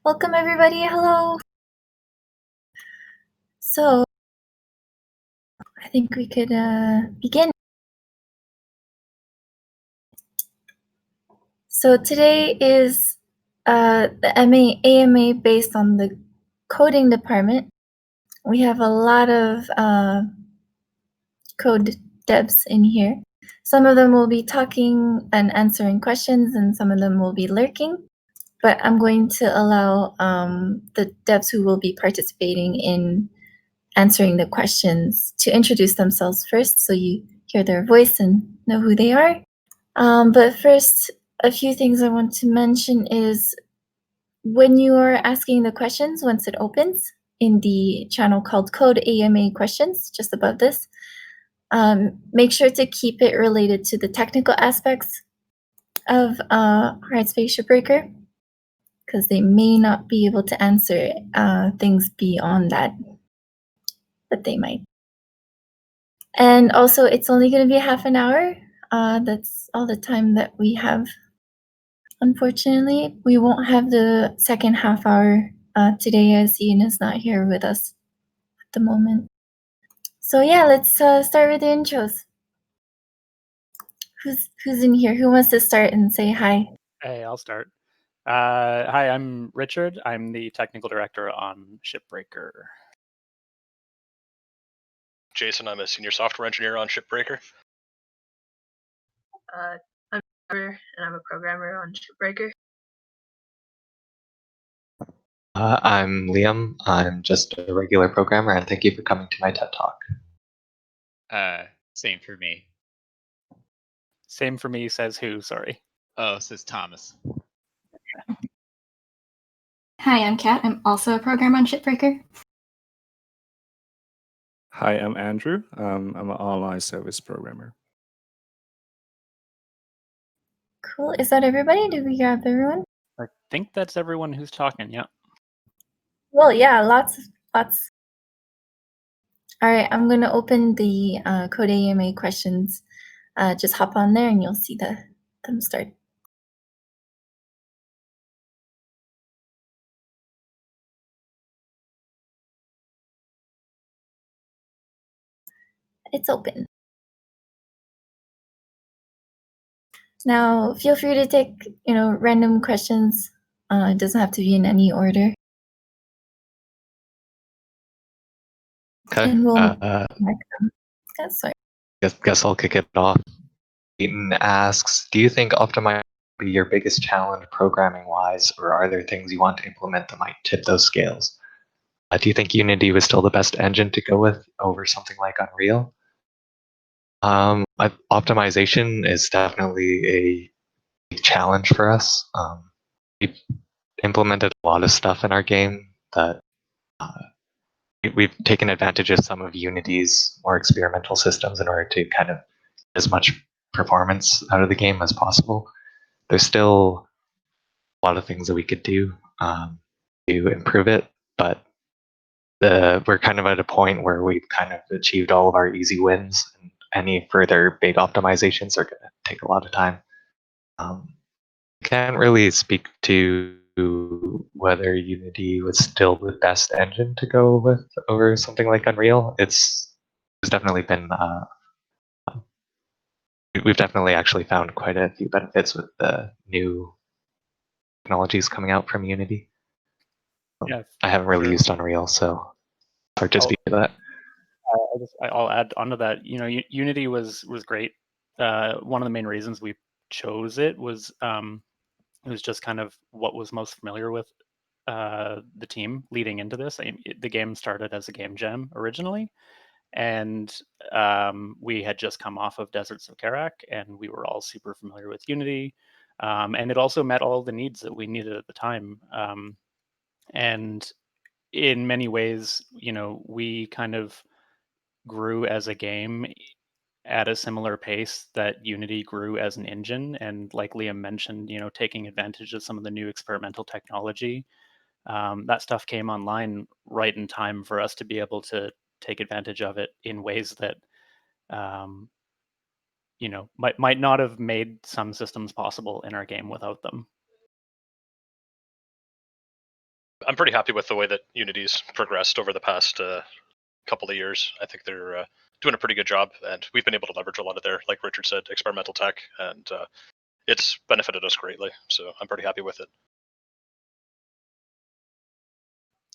Welcome everybody, hello. So, I think we could begin. So today is the AMA based on the coding department. We have a lot of code devs in here. Some of them will be talking and answering questions, and some of them will be lurking. But I'm going to allow the devs who will be participating in answering the questions to introduce themselves first, so you hear their voice and know who they are. But first, a few things I want to mention is when you are asking the questions, once it opens in the channel called Code AMA Questions, just above this, make sure to keep it related to the technical aspects of Hard Space Shipbreaker, because they may not be able to answer things beyond that, but they might. And also, it's only going to be half an hour. That's all the time that we have. Unfortunately, we won't have the second half hour today, as Ian is not here with us at the moment. So yeah, let's start with the intros. Who's in here? Who wants to start and say hi? Hey, I'll start. Hi, I'm Richard. I'm the technical director on Shipbreaker. Jason, I'm a senior software engineer on Shipbreaker. I'm Trevor, and I'm a programmer on Shipbreaker. I'm Liam. I'm just a regular programmer, and thank you for coming to my TED Talk. Same for me. Same for me, says who? Sorry. Oh, says Thomas. Hi, I'm Kat. I'm also a programmer on Shipbreaker. Hi, I'm Andrew. I'm an online service programmer. Cool. Is that everybody? Did we grab everyone? I think that's everyone who's talking, yeah. Well, yeah, lots. All right, I'm going to open the Code AMA questions. Just hop on there and you'll see them start. It's open. Now, feel free to take, random questions. It doesn't have to be in any order. Okay. And we'll mark them. Sorry. Guess I'll kick it off. Peyton asks, do you think optimizing will be your biggest challenge programming-wise, or are there things you want to implement that might tip those scales? Do you think Unity was still the best engine to go with over something like Unreal? Optimization is definitely a big challenge for us. We've implemented a lot of stuff in our game that we've taken advantage of some of Unity's more experimental systems in order to kind of get as much performance out of the game as possible. There's still a lot of things that we could do to improve it, but we're kind of at a point where we've kind of achieved all of our easy wins, and any further big optimizations are going to take a lot of time. Can't really speak to whether Unity was still the best engine to go with over something like Unreal. It's definitely been we've definitely actually found quite a few benefits with the new technologies coming out from Unity. Yeah, I haven't really sure. used Unreal, so hard to speak to that. I'll add onto that. Unity was great. One of the main reasons we chose it was just kind of what was most familiar with the team leading into this. The game started as a game jam originally, and we had just come off of Deserts of Karak, and we were all super familiar with Unity, and it also met all the needs that we needed at the time. And in many ways, we kind of grew as a game at a similar pace that Unity grew as an engine. And like Liam mentioned, taking advantage of some of the new experimental technology, that stuff came online right in time for us to be able to take advantage of it in ways that, might not have made some systems possible in our game without them. I'm pretty happy with the way that Unity's progressed over the past couple of years. I think they're doing a pretty good job, and we've been able to leverage a lot of their, like Richard said, experimental tech, and it's benefited us greatly. So I'm pretty happy with it.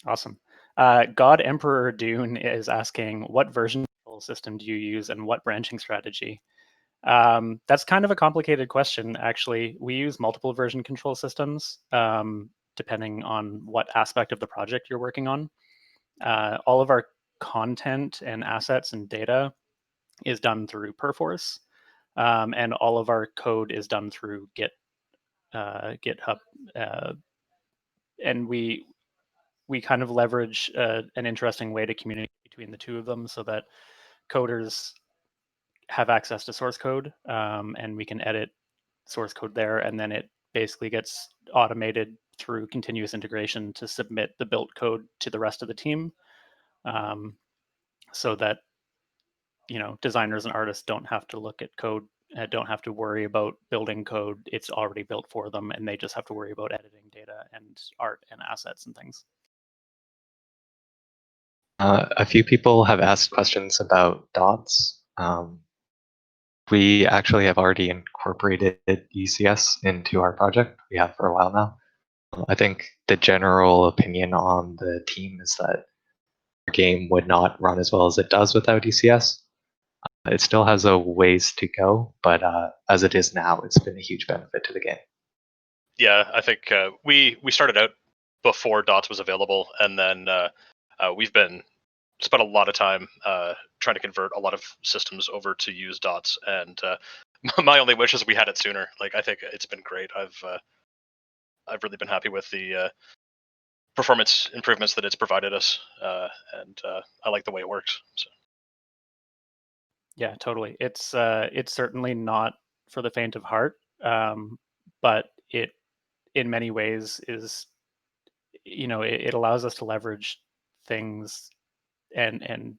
Awesome. God Emperor Dune is asking, what version control system do you use and what branching strategy? That's kind of a complicated question, actually. We use multiple version control systems, depending on what aspect of the project you're working on. All of our content and assets and data is done through Perforce, and all of our code is done through GitHub. And we kind of leverage an interesting way to communicate between the two of them so that coders have access to source code, and we can edit source code there, and then it basically gets automated through continuous integration to submit the built code to the rest of the team, so that designers and artists don't have to look at code, don't have to worry about building code. It's already built for them, and they just have to worry about editing data and art and assets and things. A few people have asked questions about dots. We actually have already incorporated ECS into our project. We have for a while now. I think the general opinion on the team is that our game would not run as well as it does without ECS. It still has a ways to go, but as it is now, it's been a huge benefit to the game. Yeah, I think we started out before Dots was available, and then we've been spent a lot of time trying to convert a lot of systems over to use Dots, and my only wish is we had it sooner. Like, I think it's been great. I've really been happy with the performance improvements that it's provided us, and I like the way it works. So. Yeah, totally. It's certainly not for the faint of heart, but it, in many ways, is, it allows us to leverage things and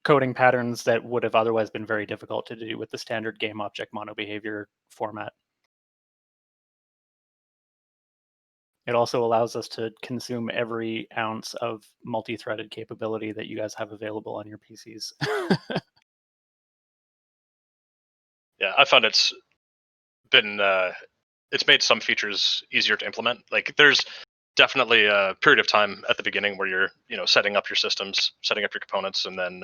coding patterns that would have otherwise been very difficult to do with the standard game object monobehavior format. It also allows us to consume every ounce of multi-threaded capability that you guys have available on your PCs. Yeah, I found it's been it's made some features easier to implement. Like, there's definitely a period of time at the beginning where you're setting up your systems, setting up your components, and then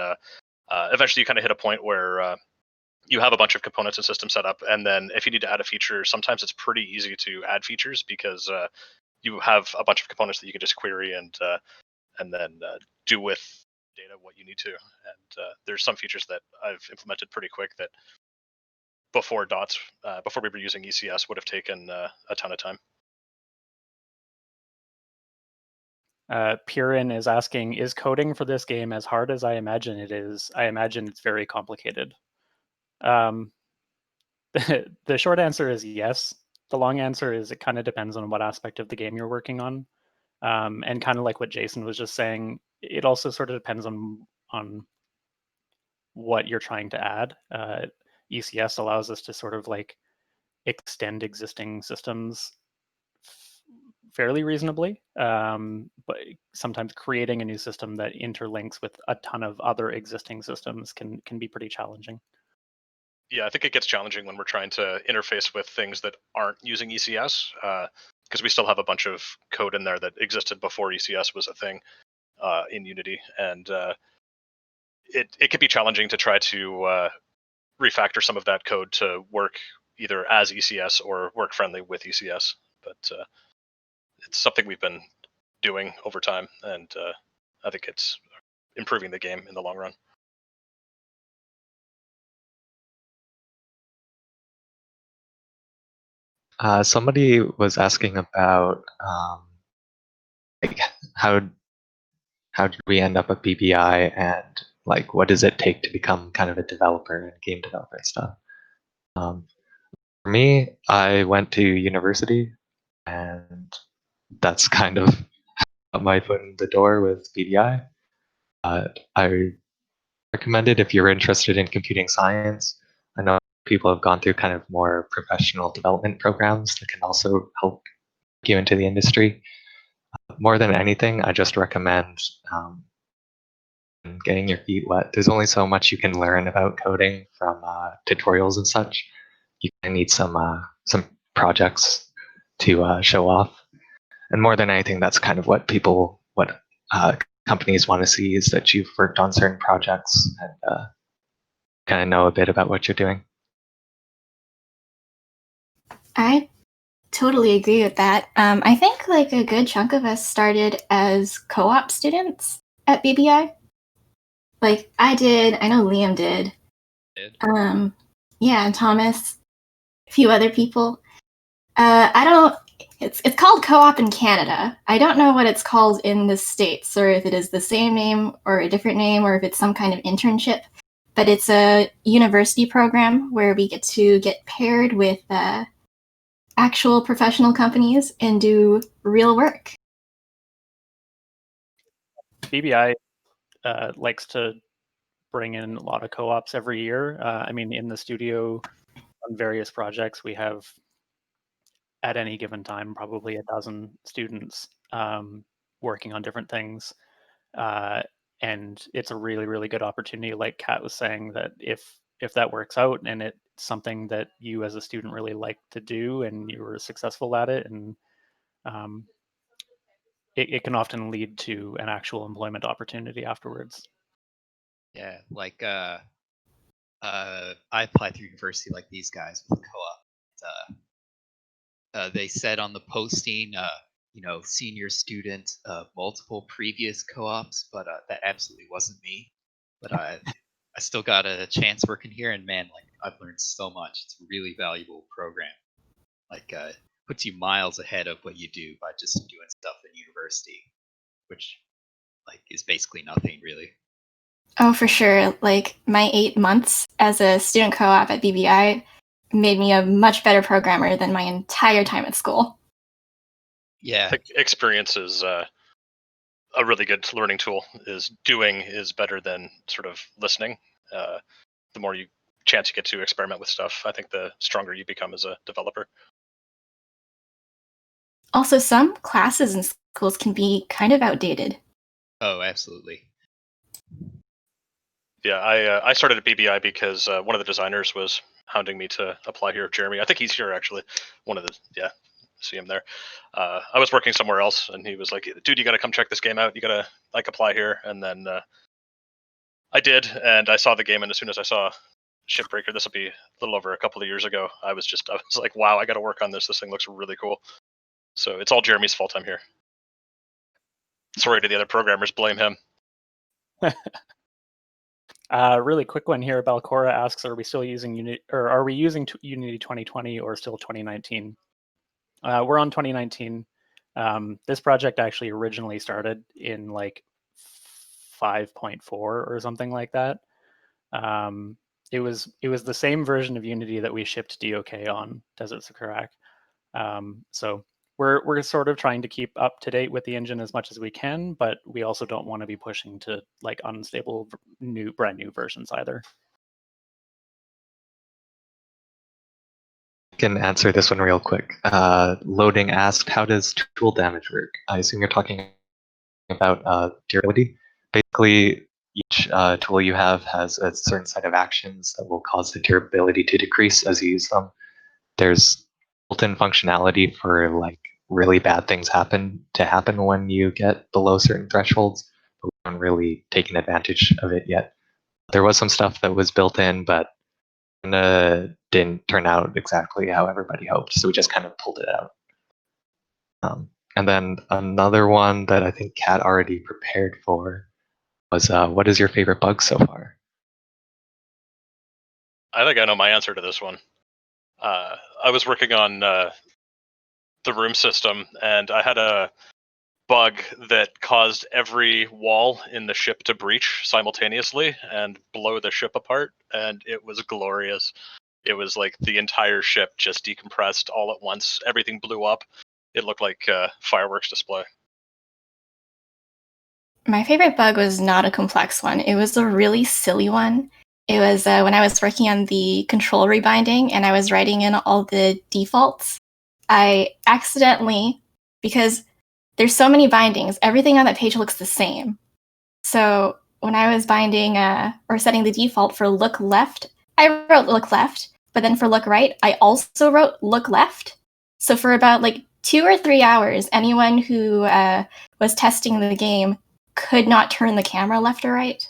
eventually you kind of hit a point where you have a bunch of components and systems set up, and then if you need to add a feature, sometimes it's pretty easy to add features because you have a bunch of components that you can just query and then do with data what you need to. And there's some features that I've implemented pretty quick that before Dots, before we were using ECS, would have taken a ton of time. Pirin is asking, is coding for this game as hard as I imagine it is? I imagine it's very complicated. The short answer is yes. The long answer is it kind of depends on what aspect of the game you're working on. And kind of like what Jason was just saying, it also sort of depends on what you're trying to add. ECS allows us to sort of like extend existing systems fairly reasonably, but sometimes creating a new system that interlinks with a ton of other existing systems can be pretty challenging. Yeah, I think it gets challenging when we're trying to interface with things that aren't using ECS, because we still have a bunch of code in there that existed before ECS was a thing in Unity, and it can be challenging to try to refactor some of that code to work either as ECS or work friendly with ECS. But it's something we've been doing over time, and I think it's improving the game in the long run. Somebody was asking about like how did we end up at BBI, and like what does it take to become kind of a developer and game developer and stuff. For me, I went to university, and that's kind of got my foot in the door with BDI. I recommend it if you're interested in computing science. I know people have gone through kind of more professional development programs that can also help you into the industry. more than anything, I just recommend getting your feet wet. There's only so much you can learn about coding from tutorials and such. You need some projects to show off. And more than anything, that's kind of what companies want to see, is that you've worked on certain projects and kind of know a bit about what you're doing. I totally agree with that. I think like a good chunk of us started as co-op students at BBI. Like I did, I know Liam did. Yeah, and Thomas, a few other people. I don't. It's called co-op in Canada. I don't know what it's called in the States, or if it is the same name or a different name, or if it's some kind of internship. But it's a university program where we get to get paired with actual professional companies and do real work. BBI likes to bring in a lot of co-ops every year. I mean, in the studio on various projects, we have at any given time probably a dozen students working on different things. And it's a really, really good opportunity, like Kat was saying, that if that works out and it's something that you as a student really like to do and you were successful at it, and it can often lead to an actual employment opportunity afterwards. Yeah, like I applied through university like these guys with co-op. They said on the posting, senior student, multiple previous co-ops, but that absolutely wasn't me. But I still got a chance working here, and man, like I've learned so much. It's a really valuable program. Like puts you miles ahead of what you do by just doing stuff in university, which like is basically nothing really. Oh, for sure. Like my 8 months as a student co-op at BBI made me a much better programmer than my entire time at school. Yeah. Experience is a really good learning tool. Doing is better than sort of listening. The more chance you get to experiment with stuff, I think the stronger you become as a developer. Also, some classes in schools can be kind of outdated. Oh, absolutely. Yeah, I started at BBI because one of the designers was hounding me to apply here. Jeremy, I think he's here actually. See him there. I was working somewhere else, and he was like, "Dude, you got to come check this game out. You got to apply here." And then I did, and I saw the game, and as soon as I saw Shipbreaker, this will be a little over a couple of years ago, I was like, "Wow, I got to work on this. This thing looks really cool." So it's all Jeremy's fault I'm here. Sorry to the other programmers, blame him. Really quick one here. Balcora asks, "Are we still using Unity, or are we using Unity 2020 or still 2019?" We're on 2019. This project actually originally started in like 5.4 or something like that. It was the same version of Unity that we shipped DOK on, Deserts of Karak. So we're sort of trying to keep up to date with the engine as much as we can, but we also don't want to be pushing to like unstable brand new versions either. I can answer this one real quick. Loading asked, how does tool damage work? I assume you're talking about durability. Basically, each tool you have has a certain set of actions that will cause the durability to decrease as you use them. There's built-in functionality for like really bad things happen when you get below certain thresholds, but we haven't really taken advantage of it yet. There was some stuff that was built in, but didn't turn out exactly how everybody hoped, so we just kind of pulled it out. And then another one that I think Kat already prepared for was, what is your favorite bug so far? I think I know my answer to this one. I was working on the room system, and I had a bug that caused every wall in the ship to breach simultaneously and blow the ship apart, and it was glorious. It was like the entire ship just decompressed all at once. Everything blew up. It looked like a fireworks display. My favorite bug was not a complex one. It was a really silly one. It was when I was working on the control rebinding and I was writing in all the defaults. I accidentally, because there's so many bindings. Everything on that page looks the same. So when I was binding or setting the default for look left, I wrote look left, but then for look right, I also wrote look left. So for about like 2 or 3 hours, anyone who was testing the game could not turn the camera left or right.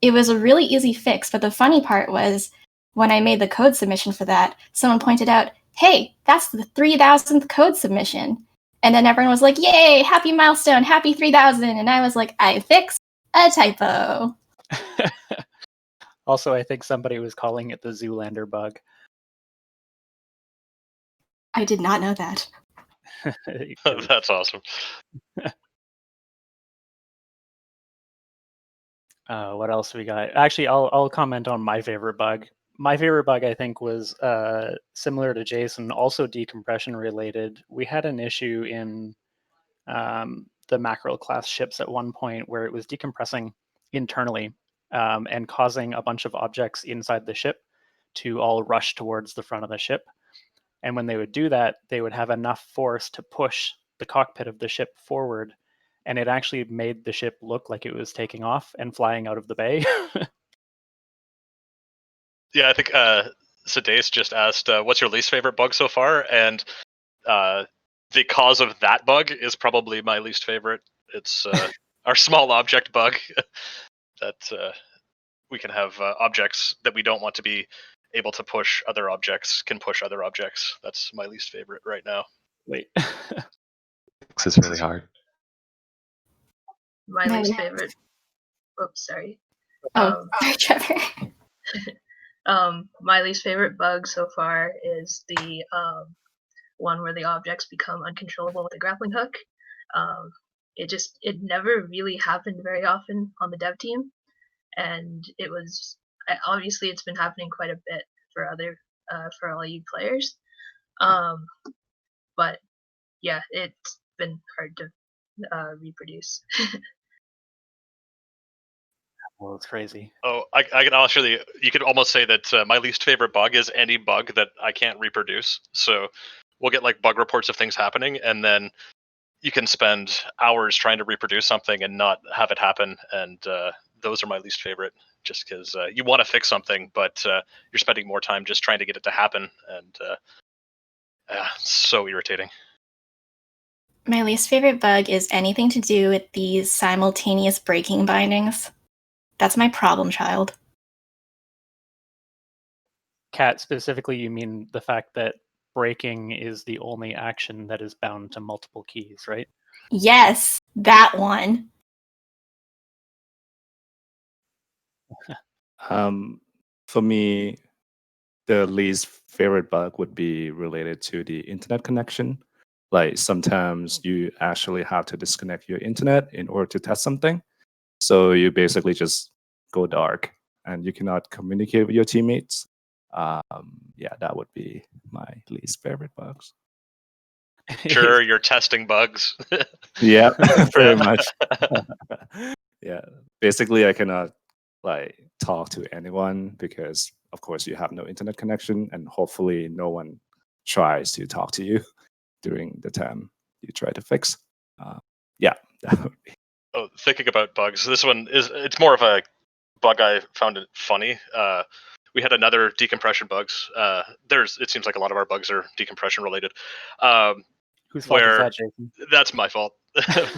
It was a really easy fix, but the funny part was when I made the code submission for that, someone pointed out, hey, that's the 3,000th code submission. And then everyone was like, yay, happy milestone, happy 3,000. And I was like, I fixed a typo. Also, I think somebody was calling it the Zoolander bug. I did not know that. That's awesome. What else we got? Actually, I'll comment on my favorite bug. My favorite bug, I think, was similar to Jason, also decompression related. We had an issue in the mackerel class ships at one point where it was decompressing internally and causing a bunch of objects inside the ship to all rush towards the front of the ship. And when they would do that, they would have enough force to push the cockpit of the ship forward. And it actually made the ship look like it was taking off and flying out of the bay. Yeah, I think Sadace just asked, what's your least favorite bug so far? And the cause of that bug is probably my least favorite. It's our small object bug that we can have objects that we don't want to be able to push other objects can push other objects. That's my least favorite right now. Wait. This is really hard. My No, least yeah. favorite. Oops, sorry. Oh, sorry, Trevor. My least favorite bug so far is the one where the objects become uncontrollable with a grappling hook. It never really happened very often on the dev team, and it was obviously it's been happening quite a bit for all you players. But yeah, it's been hard to reproduce. Well, it's crazy. Oh, I can actually, you could almost say that my least favorite bug is any bug that I can't reproduce. So we'll get like bug reports of things happening, and then you can spend hours trying to reproduce something and not have it happen. And those are my least favorite, just because you want to fix something, but you're spending more time just trying to get it to happen. And it's so irritating. My least favorite bug is anything to do with these simultaneous breaking bindings. That's my problem child. Kat, specifically, you mean the fact that breaking is the only action that is bound to multiple keys, right? Yes, that one. For me, the least favorite bug would be related to the internet connection. Like sometimes you actually have to disconnect your internet in order to test something. So you basically just go dark and you cannot communicate with your teammates. Yeah, that would be my least favorite bugs. Sure, you're testing bugs. Yeah, pretty much. Yeah, basically I cannot like talk to anyone because of course you have no internet connection, and hopefully no one tries to talk to you during the time you try to fix. Yeah, that would be. Oh, thinking about bugs, this one it's more of a bug. I found it funny. We had another decompression bugs. It seems like a lot of our bugs are decompression related. Whose fault is Where that, Jason? that's my fault.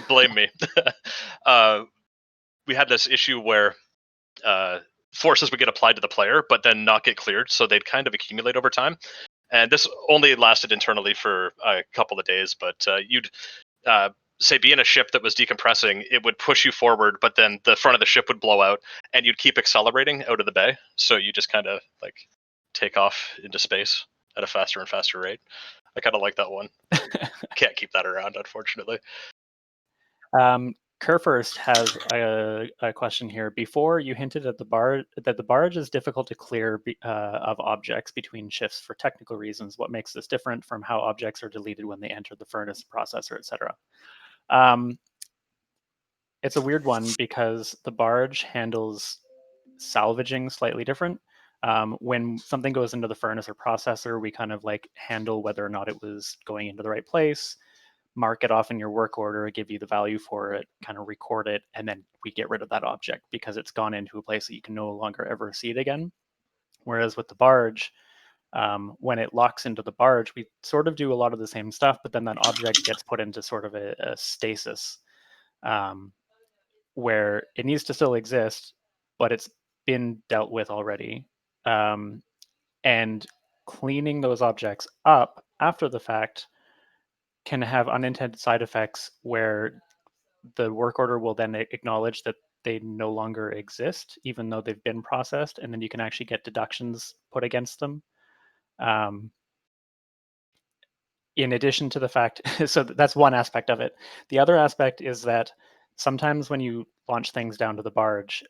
Blame me. We had this issue where forces would get applied to the player, but then not get cleared, so they'd kind of accumulate over time. And this only lasted internally for a couple of days, but you'd say be in a ship that was decompressing, it would push you forward, but then the front of the ship would blow out, and you'd keep accelerating out of the bay. So you just kind of like take off into space at a faster and faster rate. I kind of like that one. Can't keep that around, unfortunately. Kerfirst has a question here. Before, you hinted at that the barge is difficult to clear of objects between shifts for technical reasons. What makes this different from how objects are deleted when they enter the furnace, processor, etc.? It's a weird one because the barge handles salvaging slightly different. When something goes into the furnace or processor, we kind of like handle whether or not it was going into the right place. mark it off in your work order, give you the value for it, kind of record it, and then we get rid of that object because it's gone into a place that you can no longer ever see it again. Whereas with the barge, when it locks into the barge, we sort of do a lot of the same stuff, but then that object gets put into sort of a stasis where it needs to still exist, but it's been dealt with already. And cleaning those objects up after the fact can have unintended side effects where the work order will then acknowledge that they no longer exist, even though they've been processed, and then you can actually get deductions put against them. In addition to the fact, so that's one aspect of it. The other aspect is that sometimes when you launch things down to the barge,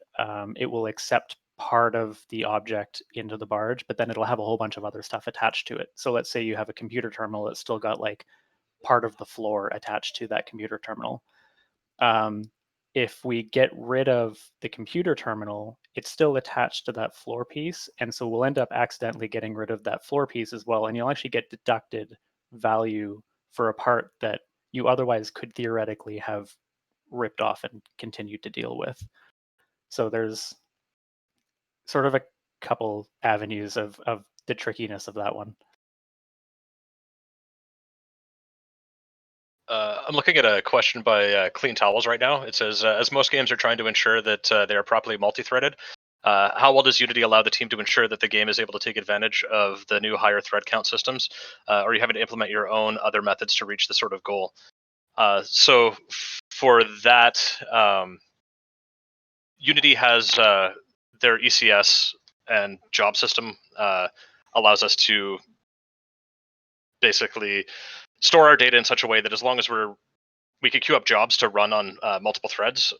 it will accept part of the object into the barge, but then it'll have a whole bunch of other stuff attached to it. So let's say you have a computer terminal that's still got like part of the floor attached to that computer terminal. If we get rid of the computer terminal, it's still attached to that floor piece. And so we'll end up accidentally getting rid of that floor piece as well. And you'll actually get deducted value for a part that you otherwise could theoretically have ripped off and continued to deal with. So there's sort of a couple avenues of the trickiness of that one. I'm looking at a question by Clean Towels right now. It says, as most games are trying to ensure that they are properly multi-threaded, how well does Unity allow the team to ensure that the game is able to take advantage of the new higher thread count systems? Or are you having to implement your own other methods to reach this sort of goal? So for that, Unity has their ECS and job system allows us to basically store our data in such a way that as long as we can queue up jobs to run on multiple threads,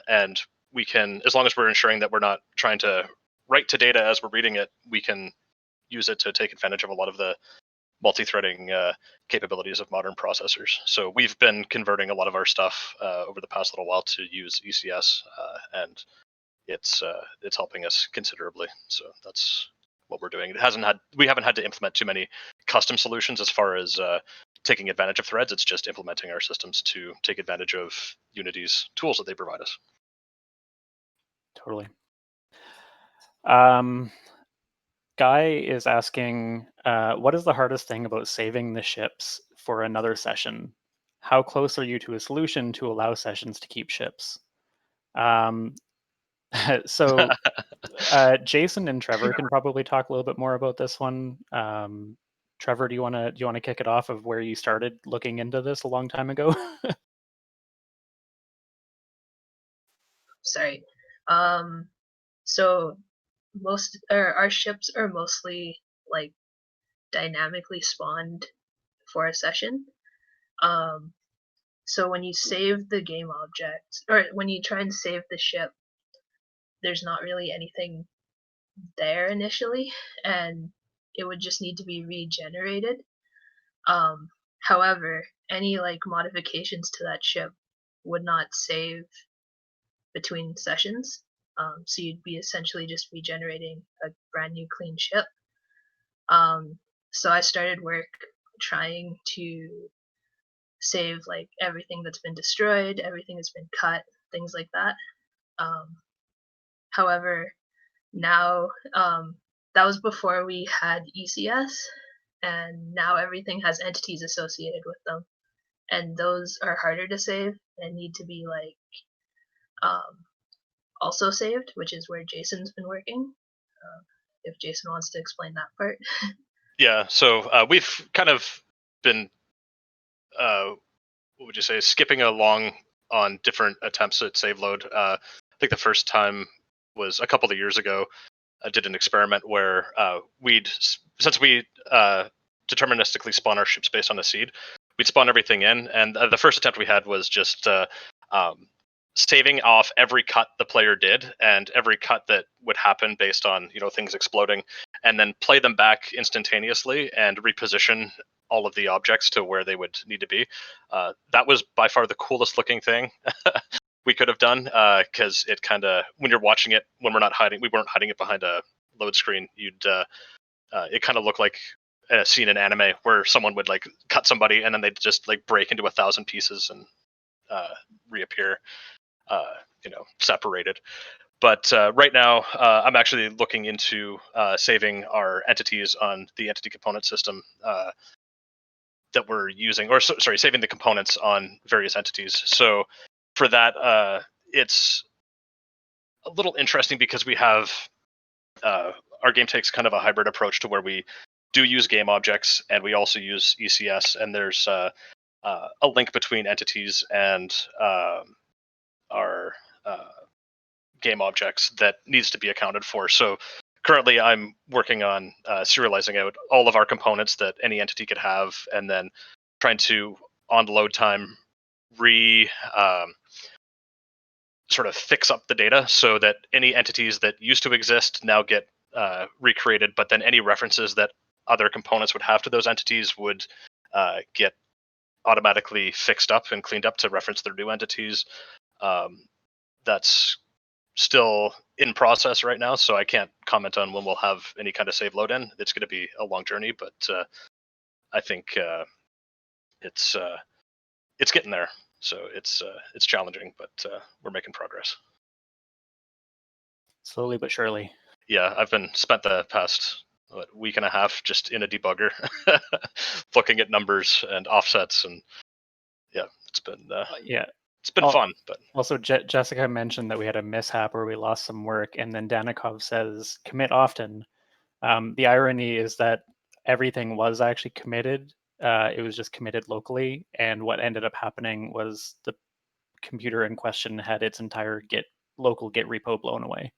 and we can, as long as we're ensuring that we're not trying to write to data as we're reading it, we can use it to take advantage of a lot of the multi-threading capabilities of modern processors. So we've been converting a lot of our stuff over the past little while to use ECS, and it's helping us considerably. So that's what we're doing. We haven't had to implement too many custom solutions as far as taking advantage of threads. It's just implementing our systems to take advantage of Unity's tools that they provide us. Totally. Guy is asking, what is the hardest thing about saving the ships for another session? How close are you to a solution to allow sessions to keep ships? So Jason and Trevor can probably talk a little bit more about this one. Trevor, do you want to kick it off of where you started looking into this a long time ago? Sorry. So our ships are mostly like dynamically spawned for a session. So when you save the game object, or when you try and save the ship, there's not really anything there initially, and it would just need to be regenerated. However, any like modifications to that ship would not save between sessions. So you'd be essentially just regenerating a brand new clean ship. So I started work trying to save like everything that's been destroyed, everything that's been cut, things like that. However, now that was before we had ECS, and now everything has entities associated with them, and those are harder to save and need to be like also saved, which is where Jason's been working. If Jason wants to explain that part. Yeah, so we've kind of been, what would you say, skipping along on different attempts at save load. I think the first time was a couple of years ago. I did an experiment where since we deterministically spawn our ships based on a seed, we'd spawn everything in, and the first attempt we had was just saving off every cut the player did and every cut that would happen based on things exploding, and then play them back instantaneously and reposition all of the objects to where they would need to be. That was by far the coolest looking thing we could have done, because it kind of, when you're watching it, when we weren't hiding it behind a load screen, it kind of looked like scene in anime where someone would like cut somebody and then they'd just like break into 1,000 pieces and reappear, separated. But right now, I'm actually looking into saving our entities on the entity component system that we're using, or sorry, saving the components on various entities. So for that, it's a little interesting because we have our game takes kind of a hybrid approach to where we do use game objects and we also use ECS, and there's a link between entities and our game objects that needs to be accounted for. So currently I'm working on serializing out all of our components that any entity could have, and then trying to, on load time, sort of fix up the data so that any entities that used to exist now get recreated, but then any references that other components would have to those entities would get automatically fixed up and cleaned up to reference their new entities. That's still in process right now, so I can't comment on when we'll have any kind of save load in. It's going to be a long journey, but I think it's getting there. So it's challenging, but we're making progress. Slowly but surely. Yeah, I've been spent the past week and a half just in a debugger, looking at numbers and offsets, and yeah, it's been it's been fun. But also, Jessica mentioned that we had a mishap where we lost some work, and then Danikov says commit often. The irony is that everything was actually committed. It was just committed locally, and what ended up happening was the computer in question had its entire local Git repo blown away.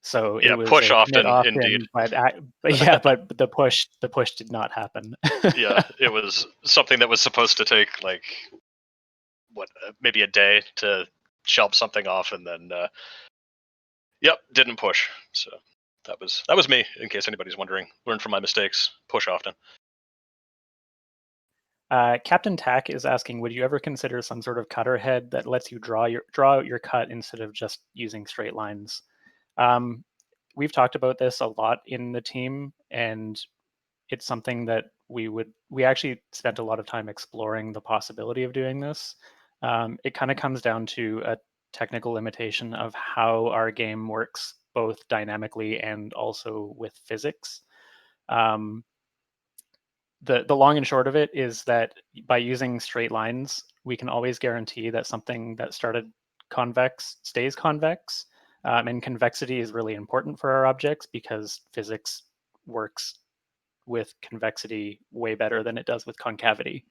So yeah, it was push a often, commit indeed. but yeah, but the push did not happen. Yeah, it was something that was supposed to take like maybe a day to shelf something off, and then didn't push. So that was me. In case anybody's wondering, learn from my mistakes. Push often. Captain Tack is asking, would you ever consider some sort of cutter head that lets you draw out your cut instead of just using straight lines? We've talked about this a lot in the team, and it's something that we actually spent a lot of time exploring the possibility of doing this. It kind of comes down to a technical limitation of how our game works, both dynamically and also with physics. The long and short of it is that by using straight lines, we can always guarantee that something that started convex stays convex. And convexity is really important for our objects because physics works with convexity way better than it does with concavity.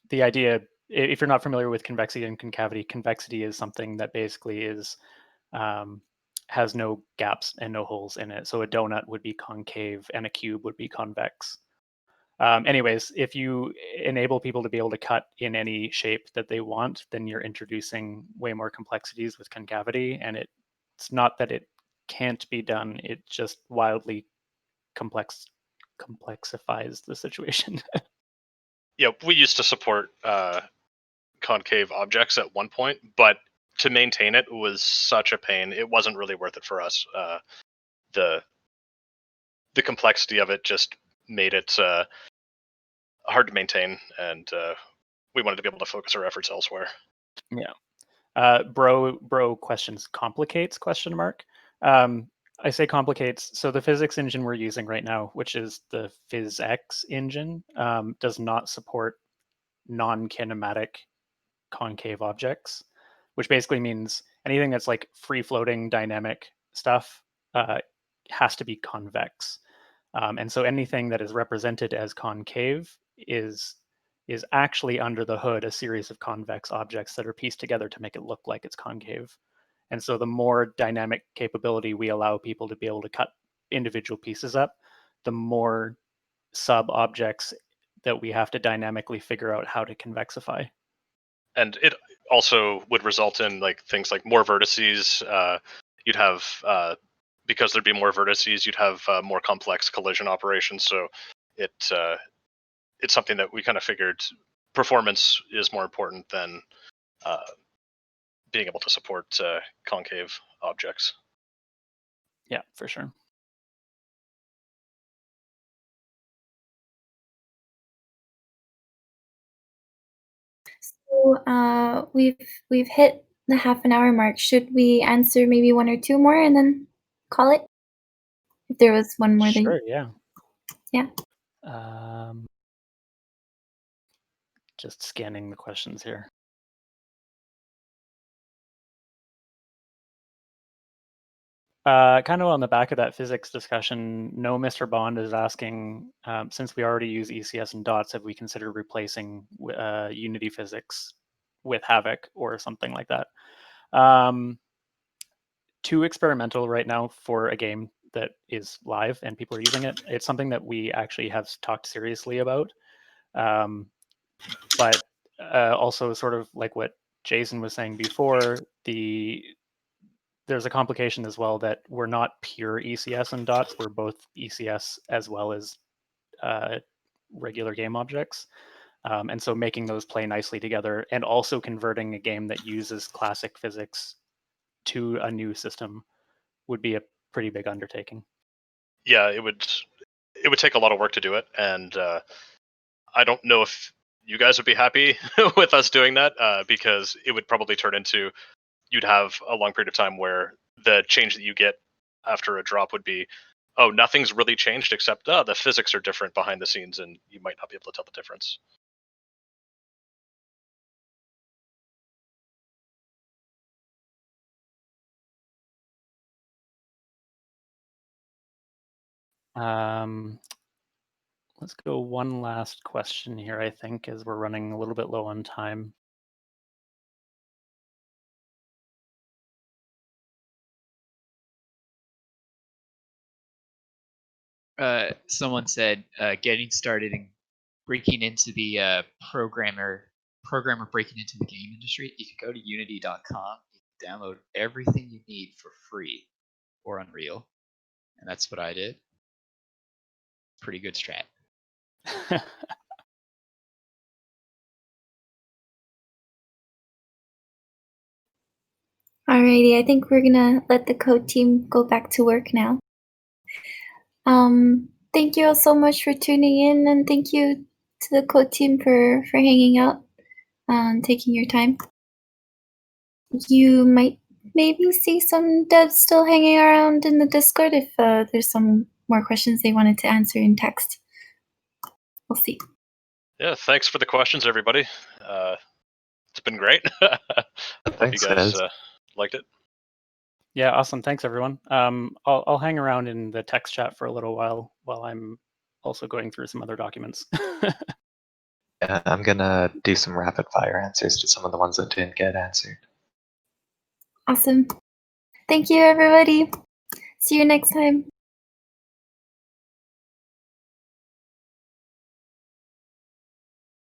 The idea, if you're not familiar with convexity and concavity, convexity is something that basically is has no gaps and no holes in it. So a donut would be concave and a cube would be convex. Anyways, if you enable people to be able to cut in any shape that they want, then you're introducing way more complexities with concavity. And it's not that it can't be done, it just wildly complexifies the situation. Yeah, we used to support concave objects at one point, but to maintain it was such a pain. It wasn't really worth it for us. The complexity of it just made it hard to maintain, and we wanted to be able to focus our efforts elsewhere. Yeah. Bro questions complicates ? I say complicates. So the physics engine we're using right now, which is the PhysX engine, does not support non-kinematic concave objects, which basically means anything that's like free-floating dynamic stuff has to be convex. And so anything that is represented as concave is actually under the hood a series of convex objects that are pieced together to make it look like it's concave. And so the more dynamic capability we allow people to be able to cut individual pieces up, the more sub-objects that we have to dynamically figure out how to convexify. And it also would result in like things like more vertices. You'd have because there'd be more vertices, you'd have more complex collision operations. So it's something that we kind of figured performance is more important than being able to support concave objects. Yeah, for sure. we've hit the half an hour mark. Should we answer maybe one or two more and then call it? If there was one more Sure, thing. yeah. Yeah. Just scanning the questions here. Kind of on the back of that physics discussion, no Mr. Bond is asking, since we already use ECS and dots, have we considered replacing Unity physics with Havoc or something like that? Too experimental right now for a game that is live and people are using it. It's something that we actually have talked seriously about. But also sort of like what Jason was saying before, there's a complication as well that we're not pure ECS and dots. We're both ECS as well as regular game objects. And so making those play nicely together and also converting a game that uses classic physics to a new system would be a pretty big undertaking. Yeah, it would take a lot of work to do it, and I don't know if you guys would be happy with us doing that, because it would probably turn into, you'd have a long period of time where the change that you get after a drop would be, oh, nothing's really changed except the physics are different behind the scenes, and you might not be able to tell the difference. Let's go one last question here, I think, as we're running a little bit low on time. Someone said getting started and breaking into the programmer breaking into the game industry. If you go to unity.com, you can download everything you need for free or Unreal, and that's what I did. Pretty good strat. Alrighty, I think we're gonna let the code team go back to work now. Thank you all so much for tuning in, and thank you to the code team for hanging out and taking your time. You might maybe see some devs still hanging around in the Discord if there's some more questions they wanted to answer in text. We'll see. Yeah, thanks for the questions, everybody. It's been great. Hope you guys liked it. Yeah, awesome. Thanks, everyone. I'll hang around in the text chat for a little while I'm also going through some other documents. Yeah, I'm gonna do some rapid fire answers to some of the ones that didn't get answered. Awesome. Thank you, everybody. See you next time.